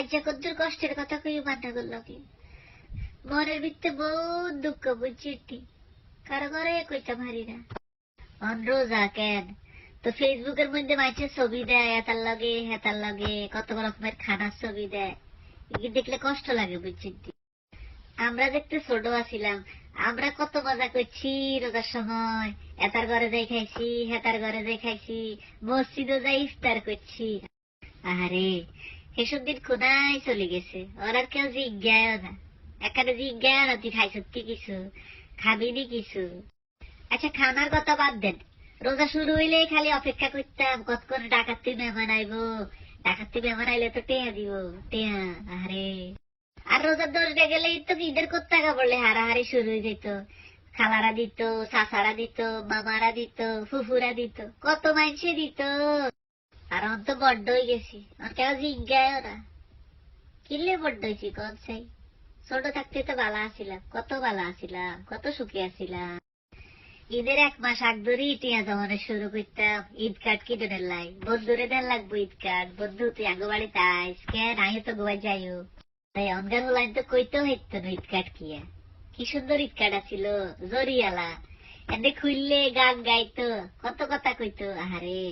আচ্ছা কদ্দুর কষ্টের কথা কই মান্না করল কি মনের ভিতরে বহুত দুঃখ বুঝছি কারো ঘরে কইতে পারি না অন রোজা কেন তো ফেসবুকের মধ্যে মাইছে ছবি দেয় হেতার লগে কত রকমের খানার ছবি দেয় দেখলে কষ্ট লাগে বুঝছি। আমরা দেখতে ছোট আছিলাম, আমরা কত মজা করছি রোজার সময়, এতার ঘরে যাই খাইছি হেতার ঘরে যাই খাইছি, মসজিদও যাই ইফতার করছি। আরে এসব দিন কোনায় চলে গেছে, ওরা কেউ জিজ্ঞাও না, এখানে জিজ্ঞাও না তুই খাইছ কি কিছু খাবিনি কিছু। আচ্ছা খানার কথা বাদ দেন, রোজা শুরু হইলেই খালি অপেক্ষা করতাম কত করে ডাকাতি মেহমান আইবো, ডাকাতি মেহমান আইলে তো টেয়া দিব টেয়া। আরে আর রোজার 10 গেলেই তো ঈদের কোথা টাকা পড়লে হারাহারি শুরু হয়ে যেত, খালারা দিত, চাচারা দিত, মামারা দিত, ফুফুরা দিত, কত মানুষে দিত। আর অন্ত বড্ড হয়ে গেছি, কেউ জিজ্ঞায় না কিনলে বড্ড হয়েছি কন চাই। ছোট থাকতে তো বালা আসিলাম, কত বালা আসিলাম, কত সুখী আসিলাম। ঈদের 1 মাস আগ ধরে টিয়া জমানো শুরু করতাম, ঈদ কার্ড কিনে লাই, বন্ধুরে দেন লাগবো ঈদ কার্ড, বন্ধু তুই আগে বাড়িতে আইস কেন আইও তো গোয়ায় যাইও। তাই অনগান লাইন তো কইতেও হইতো না ঈদ কার্ড কি সুন্দর ঈদ কার্ড আছিল জরিয়ালা, এনে খুললে গান গাইতো কত কথা কইতো। আহারে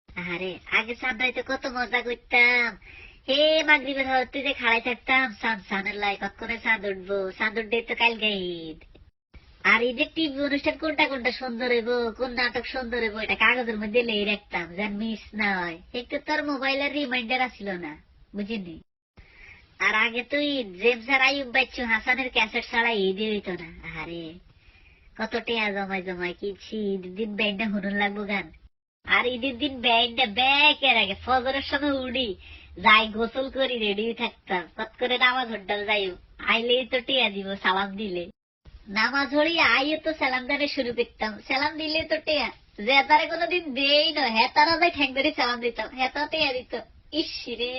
আহারে আগে সান্দাইতে কত মজা করতাম, হে মাগরিবের হতে যে খাড়াই থাকতাম সানের লাই কতক্ষণে চাঁদ উঠবো, চাঁদ উঠবে তো কালকে ঈদ। আর ঈদের টিভি অনুষ্ঠান কোনটা কোনটা সুন্দর হইব, কোন নাটক সুন্দর হইব এটা কাগজের মধ্যে লেই রাখতাম যেন মিস না হয়। একটু তোর মোবাইলের রিমাইন্ডার আসিল না বুঝিনি। আর আগে তো ঈদ জেমস আর আইয়ুব বাচ্চু হাসানের ক্যাসেট ছাড়া ঈদই হইতো না। আরে কত টেয়া জমাই জমাই কিছি, ঈদের দিন ব্যান্ডে হুনুন লাগবো গান। আর ঈদের দিন ব্যান্ডে ব্যাকের আগে ফজরের সময় উড়ি যাই গোসল করি রেডি থাকতাম কত করে নামাজ হড্ডাল যাই, আইলেই তো টেয়া দিব সালাম দিলে, নামাজ হড়ি আইও তো সালাম দানে শুরু করতাম, সালাম দিলে তো টেয়া, যে তারে কোনোদিন দেই না হেতারা যাই ঠ্যাং ধরে সালাম দিতাম, হেতা টেয়া দিত। ইস রে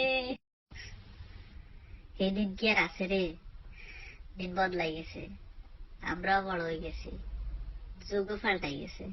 এই দিন কি আর আছে রে, দিন বদলাই গেছে, আমরাও বড় হয়ে গেছি, যুগও পাল্টাই গেছে।